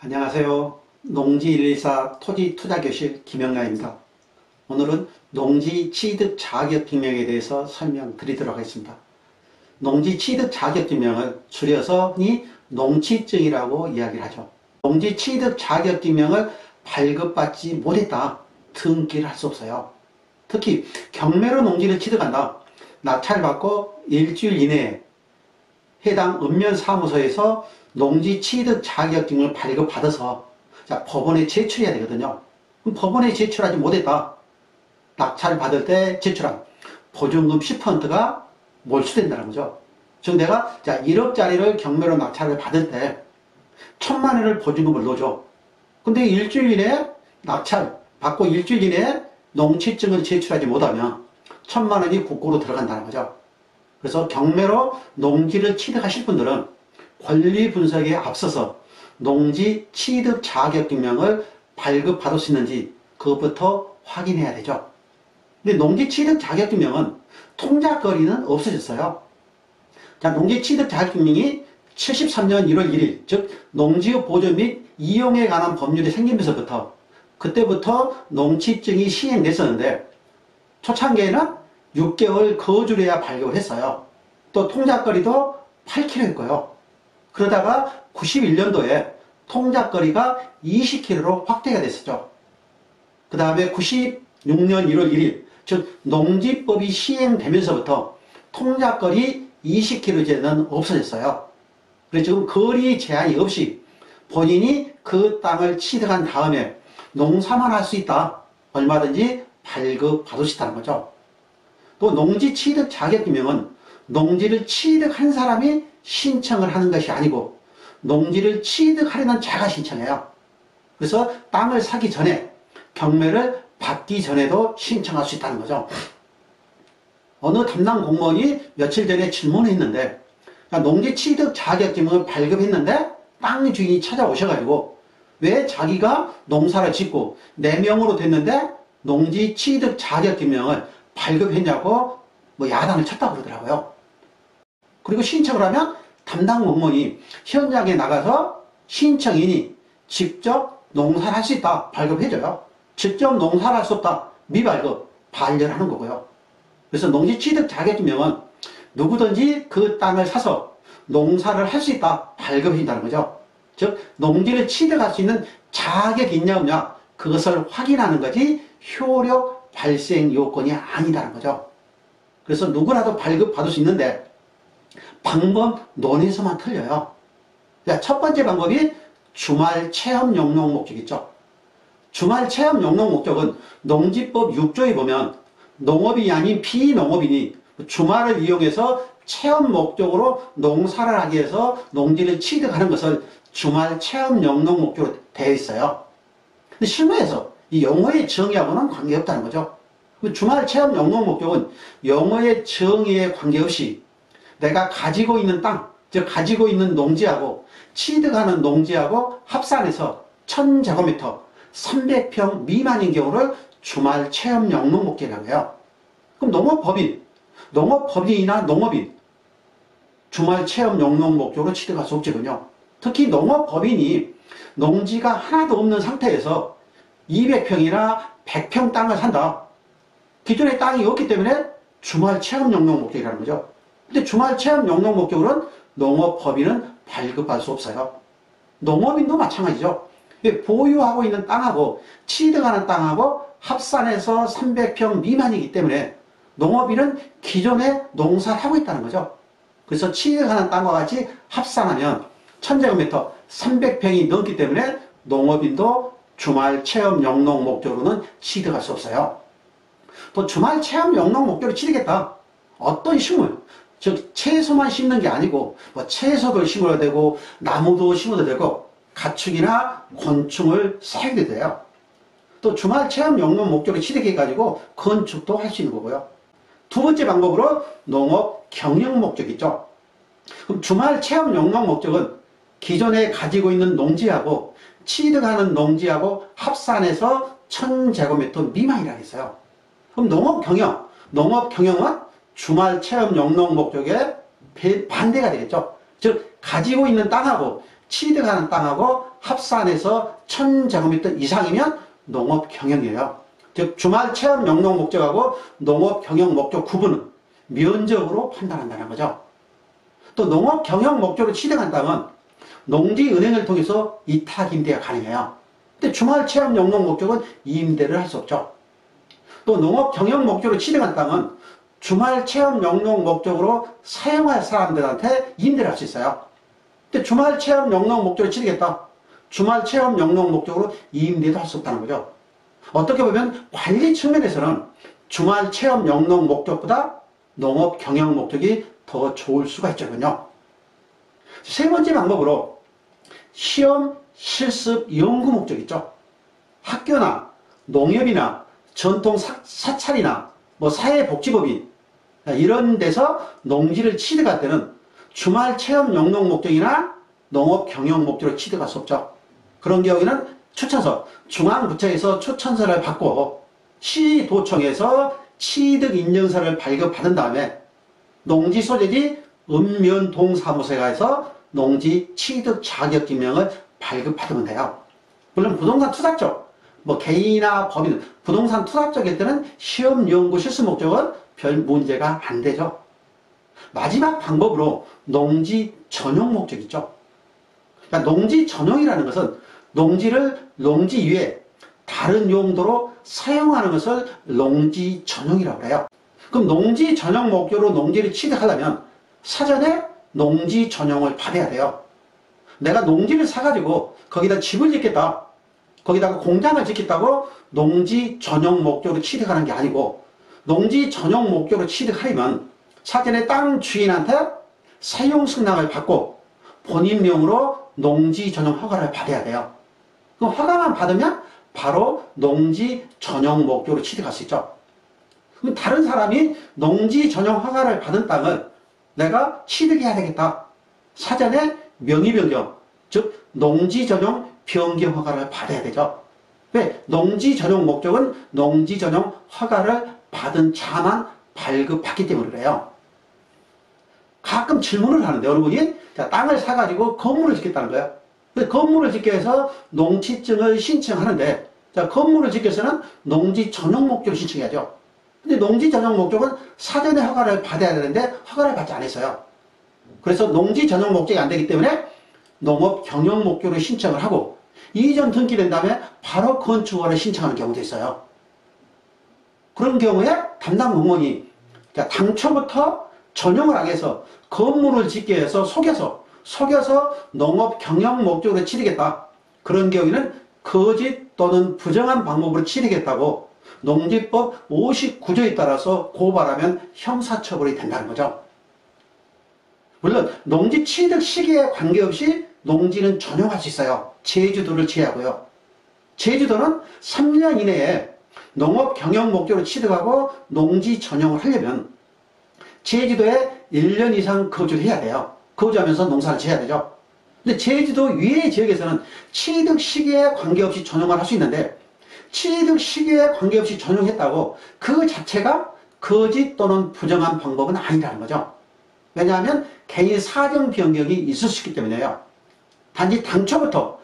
안녕하세요. 농지114 토지투자교실 김영란입니다. 오늘은 농지 취득 자격증명에 대해서 설명드리도록 하겠습니다. 농지 취득 자격증명을 줄여서 흔히 농취증이라고 이야기를 하죠. 농지 취득 자격증명을 발급받지 못했다. 등기를 할 수 없어요. 특히 경매로 농지를 취득한다. 낙찰받고 일주일 이내에 해당 읍면사무소에서 농지 취득 자격증을 발급받아서 법원에 제출해야 되거든요. 그럼 법원에 제출하지 못했다. 낙찰 받을 때 제출한 보증금 10%가 몰수된다는 거죠. 즉 내가 1억짜리를 경매로 낙찰을 받을 때 1,000만 원을 보증금을 넣어줘. 근데 일주일 이내에 낙찰 받고 일주일 이내에 농취증을 제출하지 못하면 1,000만 원이 국고로 들어간다는 거죠. 그래서 경매로 농지를 취득하실 분들은 권리 분석에 앞서서 농지 취득 자격증명을 발급받을 수 있는지 그것부터 확인해야 되죠. 근데 농지 취득 자격증명은 통작거리는 없어졌어요. 자, 농지 취득 자격증명이 73년 1월 1일, 즉 농지의 보존 및 이용에 관한 법률이 생기면서부터 그때부터 농취증이 시행됐었는데 초창기에는 6개월 거주를 해야 발급을 했어요. 또 통작거리도 8km였고요. 그러다가 91년도에 통작거리가 20km로 확대가 됐었죠. 그 다음에 96년 1월 1일, 즉 농지법이 시행되면서부터 통작거리 20km제는 없어졌어요. 그래서 지금 거리 제한이 없이 본인이 그 땅을 취득한 다음에 농사만 할 수 있다. 얼마든지 발급받을 수 있다는 거죠. 또 농지 취득 자격증명은 농지를 취득한 사람이 신청을 하는 것이 아니고 농지를 취득하려는 자가 신청해요. 그래서 땅을 사기 전에 경매를 받기 전에도 신청할 수 있다는 거죠. 어느 담당 공무원이 며칠 전에 질문을 했는데 농지 취득 자격증명을 발급했는데 땅 주인이 찾아오셔가지고 왜 자기가 농사를 짓고 내 명으로 됐는데 농지 취득 자격증명을 발급했냐고 야단을 쳤다고 그러더라고요. 그리고 신청을 하면 담당 공무원이 현장에 나가서 신청인이 직접 농사를 할 수 있다. 발급해줘요. 직접 농사를 할 수 없다. 미발급, 반려하는 거고요. 그래서 농지 취득 자격증명은 누구든지 그 땅을 사서 농사를 할 수 있다. 발급해준다는 거죠. 즉 농지를 취득할 수 있는 자격이 있냐 없냐 그것을 확인하는 거지 효력 발생 요건이 아니라는 거죠. 그래서 누구라도 발급받을 수 있는데 방법 논에서만 틀려요. 첫 번째 방법이 주말 체험 용농 목적 있죠. 주말 체험 용농 목적은 농지법 6조에 보면 농업인이 아닌 피농업인이 주말을 이용해서 체험 목적으로 농사를 하기 위해서 농지를 취득하는 것을 주말 체험 용농 목적으로 되어 있어요. 근데 실무에서 이 용어의 정의하고는 관계없다는 거죠. 주말 체험 용농 목적은 용어의 정의에 관계없이 내가 가지고 있는 땅, 즉 가지고 있는 농지하고 취득하는 농지하고 합산해서 1000제곱미터 300평 미만인 경우를 주말 체험 용농 목적이라고 해요. 그럼 농업법인이나 농업인 주말 체험 용농 목적으로 취득할 수 없지군요. 특히 농업법인이 농지가 하나도 없는 상태에서 200평이나 100평 땅을 산다. 기존에 땅이 없기 때문에 주말 체험 용농 목적이라는 거죠. 근데 주말 체험 용농 목적으로는 농업법인은 발급할 수 없어요. 농업인도 마찬가지죠. 보유하고 있는 땅하고 취득하는 땅하고 합산해서 300평 미만이기 때문에 농업인은 기존에 농사를 하고 있다는 거죠. 그래서 취득하는 땅과 같이 합산하면 1000제곱미터 300평이 넘기 때문에 농업인도 주말 체험 용농 목적으로는 취득할 수 없어요. 또 주말 체험 용농 목적으로 취득했다. 어떤 식물, 즉 채소만 심는 게 아니고 채소도 심어도 되고 나무도 심어도 되고 가축이나 곤충을 사육해도 돼요. 또 주말 체험 용농 목적으로 취득해가지고 건축도 할 수 있는 거고요. 두 번째 방법으로 농업 경영 목적 있죠. 그럼 주말 체험 용농 목적은 기존에 가지고 있는 농지하고 취득하는 농지하고 합산해서 1000제곱미터 미만이라고 했어요. 그럼 농업 경영은 주말 체험 용농 목적에 반대가 되겠죠. 즉 가지고 있는 땅하고 취득하는 땅하고 합산해서 1000제곱미터 이상이면 농업 경영이에요. 즉 주말 체험 영농 목적하고 농업 경영 목적 구분은 면적으로 판단한다는 거죠. 또 농업 경영 목적으로 취득한 땅은 농지은행을 통해서 이탁 임대가 가능해요. 근데 주말 체험 영농 목적은 임대를 할 수 없죠. 또 농업 경영 목적으로 취득한 땅은 주말 체험 영농 목적으로 사용할 사람들한테 임대를 할 수 있어요. 근데 주말 체험 영농 목적으로 취득했다. 주말 체험 영농 목적으로 임대도 할 수 없다는 거죠. 어떻게 보면 관리 측면에서는 주말 체험 영농 목적보다 농업 경영 목적이 더 좋을 수가 있거든요. 세 번째 방법으로 시험, 실습, 연구 목적 있죠. 학교나 농협이나 전통 사찰이나 사회복지법인 이런 데서 농지를 취득할 때는 주말 체험 영농 목적이나 농업 경영 목적으로 취득할 수 없죠. 그런 경우에는 추천서, 중앙부처에서 추천서를 받고 시도청에서 취득인증서를 발급받은 다음에 농지소재지 읍면동사무소에 가서 농지 취득 자격증명을 발급받으면 돼요. 물론 부동산 투자 쪽, 개인이나 법인, 부동산 투자 쪽일 때는 시험, 연구, 실습 목적은 별 문제가 안 되죠. 마지막 방법으로 농지 전용 목적 있죠. 그러니까 농지 전용이라는 것은 농지를 농지 위에 다른 용도로 사용하는 것을 농지 전용이라고 해요. 그럼 농지 전용 목적으로 농지를 취득하려면 사전에 농지 전용을 받아야 돼요. 내가 농지를 사가지고 거기다 집을 짓겠다, 거기다가 공장을 짓겠다고 농지 전용 목적으로 취득하는 게 아니고, 농지 전용 목적으로 취득하려면 사전에 땅 주인한테 사용 승낙을 받고 본인명으로 농지 전용 허가를 받아야 돼요. 그럼 허가만 받으면 바로 농지 전용 목적으로 취득할 수 있죠. 그럼 다른 사람이 농지 전용 허가를 받은 땅을 내가 취득해야 되겠다. 사전에 명의 변경, 즉 농지 전용 변경 허가를 받아야 되죠. 왜? 농지 전용 목적은 농지 전용 허가를 받은 자만 발급받기 때문에 그래요. 가끔 질문을 하는데 어느 분이 땅을 사가지고 건물을 짓겠다는 거예요. 건물을 짓기 위해서 농지증을 신청하는데, 건물을 짓기 위해서는 농지 전용 목적을 신청해야죠. 근데 농지 전용 목적은 사전에 허가를 받아야 되는데 허가를 받지 않았어요. 그래서 농지 전용 목적이 안 되기 때문에 농업 경영 목적으로 신청을 하고 이전 등기된 다음에 바로 건축허가를 신청하는 경우도 있어요. 그런 경우에 담당 공무원이 당초부터 전용을 하기 위해서 건물을 짓기 위해서 속여서 농업 경영 목적으로 취득했다. 그런 경우에는 거짓 또는 부정한 방법으로 취득했다고 농지법 59조에 따라서 고발하면 형사처벌이 된다는 거죠. 물론 농지 취득 시기에 관계없이 농지는 전용할 수 있어요. 제주도를 제외하고요. 제주도는 3년 이내에 농업 경영 목적으로 취득하고 농지 전용을 하려면 제주도에 1년 이상 거주를 해야 돼요. 거주하면서 농사를 지어야 되죠. 근데 제주도 위의 지역에서는 취득 시기에 관계없이 전용을 할 수 있는데, 취득 시기에 관계없이 전용했다고 그 자체가 거짓 또는 부정한 방법은 아니라는 거죠. 왜냐하면 개인 사정 변경이 있을 수 있기 때문에요. 단지 당초부터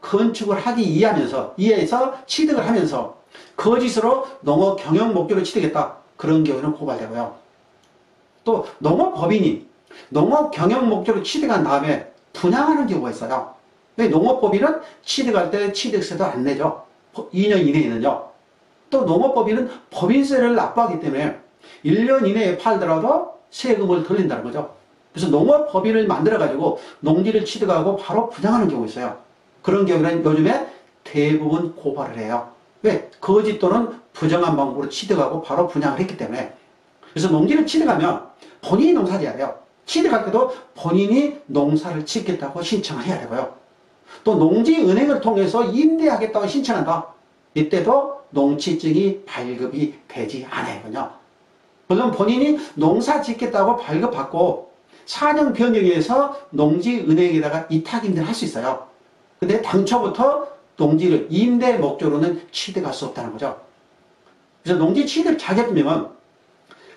건축을 하기 이해해서 취득을 하면서 거짓으로 농업 경영 목적으로 취득했다. 그런 경우는 고발되고요. 또 농업법인이 농업 경영 목적으로 취득한 다음에 분양하는 경우가 있어요. 농업법인은 취득할 때 취득세도 안 내죠. 2년 이내에는요. 또 농업법인은 법인세를 납부하기 때문에 1년 이내에 팔더라도 세금을 덜 낸다는 거죠. 그래서 농업법인을 만들어가지고 농지를 취득하고 바로 분양하는 경우가 있어요. 그런 경우는 요즘에 대부분 고발을 해요. 왜? 거짓 또는 부정한 방법으로 취득하고 바로 분양을 했기 때문에. 그래서 농지를 취득하면 본인이 농사지어야 돼요. 취득할 때도 본인이 농사를 짓겠다고 신청을 해야 되고요. 또 농지은행을 통해서 임대하겠다고 신청한다. 이때도 농지증이 발급이 되지 않아요. 물론 본인이 농사 짓겠다고 발급받고 4년 변경에 의해서 농지은행에다가 이탁임대를 할 수 있어요. 근데 당초부터 농지를 임대 목적으로는 취득할 수 없다는 거죠. 그래서 농지 취득 자격증명은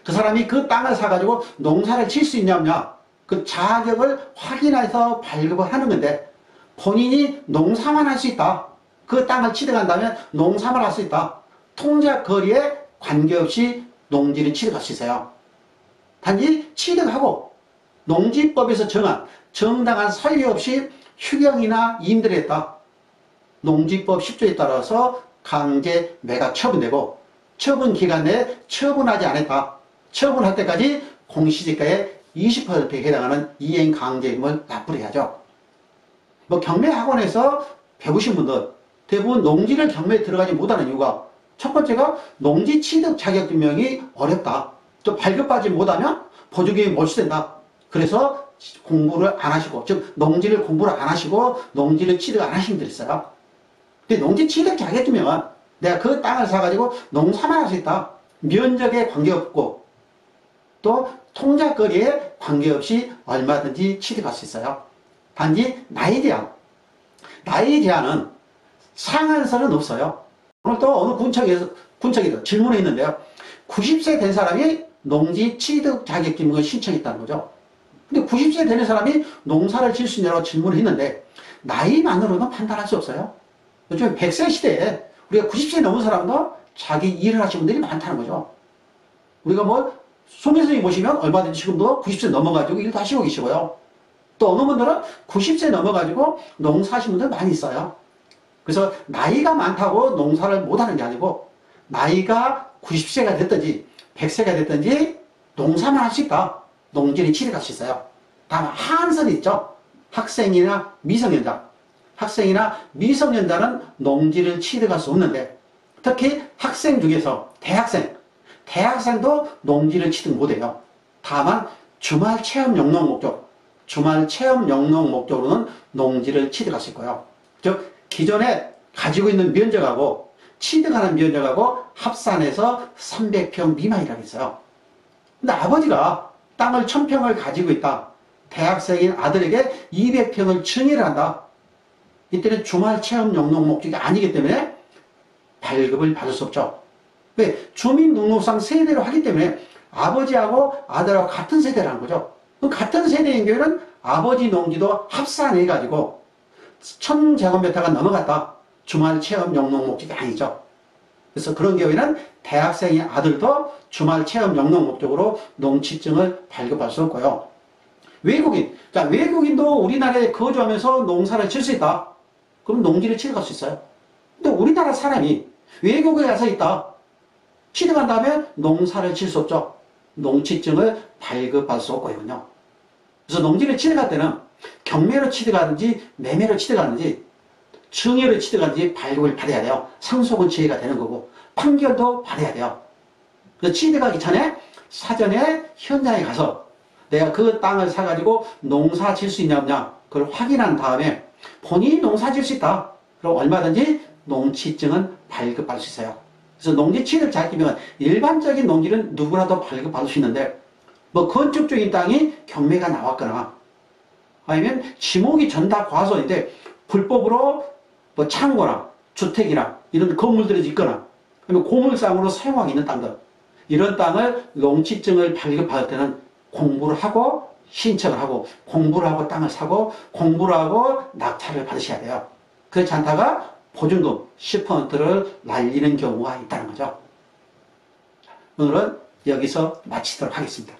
그 사람이 그 땅을 사가지고 농사를 질 수 있냐 없냐 그 자격을 확인해서 발급을 하는 건데, 본인이 농사만 할 수 있다. 그 땅을 취득한다면 농사만 할 수 있다. 통작 거리에 관계없이 농지를 취득할 수 있어요. 단지 취득하고 농지법에서 정한 정당한 설리 없이 휴경이나 임대를 했다. 농지법 10조에 따라서 강제 매각 처분되고 처분 기간 내에 처분하지 않았다. 처분할 때까지 공시지가의 20%에 해당하는 이행 강제임을 납부를 해야죠. 뭐 경매학원에서 배우신 분들 대부분 농지를 경매에 들어가지 못하는 이유가 첫 번째가 농지 취득 자격증명이 어렵다. 또 발급받지 못하면 보조금이 몰수된다. 그래서 공부를 안 하시고, 즉 농지를 공부를 안 하시고 농지를 취득 안 하신 분들이 있어요. 근데 농지 취득 자격증명은 내가 그 땅을 사가지고 농사만 할 수 있다. 면적에 관계없고 또 통작거리에 관계없이 얼마든지 취득할 수 있어요. 단지 나이 제한은 상한선은 없어요. 오늘 또 어느 군청에서 질문이 있는데요. 90세 된 사람이 농지 취득 자격증명을 신청했다는 거죠. 근데 90세 되는 사람이 농사를 지을 수 있냐고 질문을 했는데 나이만으로는 판단할 수 없어요. 요즘 100세 시대에 우리가 90세 넘은 사람도 자기 일을 하시는 분들이 많다는 거죠. 우리가 뭐 송혜선생님 보시면 얼마든지 지금도 90세 넘어가지고 일도 하시고 계시고요. 또 어느 분들은 90세 넘어가지고 농사하시는 분들 많이 있어요. 그래서 나이가 많다고 농사를 못하는 게 아니고 나이가 90세가 됐든지 100세가 됐든지 농사만 할 수 있다. 농지를 취득할 수 있어요. 다만 한선이 있죠. 학생이나 미성년자. 학생이나 미성년자는 농지를 취득할 수 없는데 특히 학생 중에서 대학생도 농지를 취득 못해요. 다만 주말 체험 영농 목적으로는 농지를 취득할 수 있고요. 즉 기존에 가지고 있는 면적하고 취득하는 면적하고 합산해서 300평 미만이라고 있어요. 근데 아버지가 땅을 1000평을 가지고 있다. 대학생인 아들에게 200평을 증여를 한다. 이때는 주말 체험 영농 목적이 아니기 때문에 발급을 받을 수 없죠. 왜? 주민등록상 세대로 하기 때문에 아버지하고 아들하고 같은 세대라는 거죠. 그럼 같은 세대인 경우에는 아버지 농지도 합산해가지고 1000제곱미터가 넘어갔다. 주말 체험 영농 목적이 아니죠. 그래서 그런 경우에는 대학생의 아들도 주말 체험 영농 목적으로 농취증을 발급할 수 없고요. 외국인도 우리나라에 거주하면서 농사를 질 수 있다. 그럼 농지를 취득할 수 있어요. 근데 우리나라 사람이 외국에 가서 있다. 취득한 다음에 농사를 질 수 없죠. 농취증을 발급할 수 없거든요. 그래서 농지를 취득할 때는 경매로 취득하든지 매매로 취득하든지 증여로 취득하든지 발급을 받아야 돼요. 상속은 지혜가 되는 거고 판결도 받아야 돼요. 그래서 취득하기 전에 사전에 현장에 가서 내가 그 땅을 사가지고 농사 질 수 있냐 없냐 그걸 확인한 다음에 본인이 농사 질 수 있다. 그럼 얼마든지 농취증은 발급받을 수 있어요. 그래서 농지 취득 자격증명은 일반적인 농지는 누구라도 발급받을 수 있는데 뭐 건축적인 땅이 경매가 나왔거나 아니면 지목이 전다 과소인데 불법으로 뭐 창고나 주택이나 이런 건물들이 있거나 아니면 고물상으로 사용하고 있는 땅들 이런 땅을 농취증을 발급받을 때는 공부를 하고 신청을 하고 공부를 하고 땅을 사고 공부를 하고 낙찰을 받으셔야 돼요. 그렇지 않다가 보증금 10%를 날리는 경우가 있다는 거죠. 오늘은 여기서 마치도록 하겠습니다.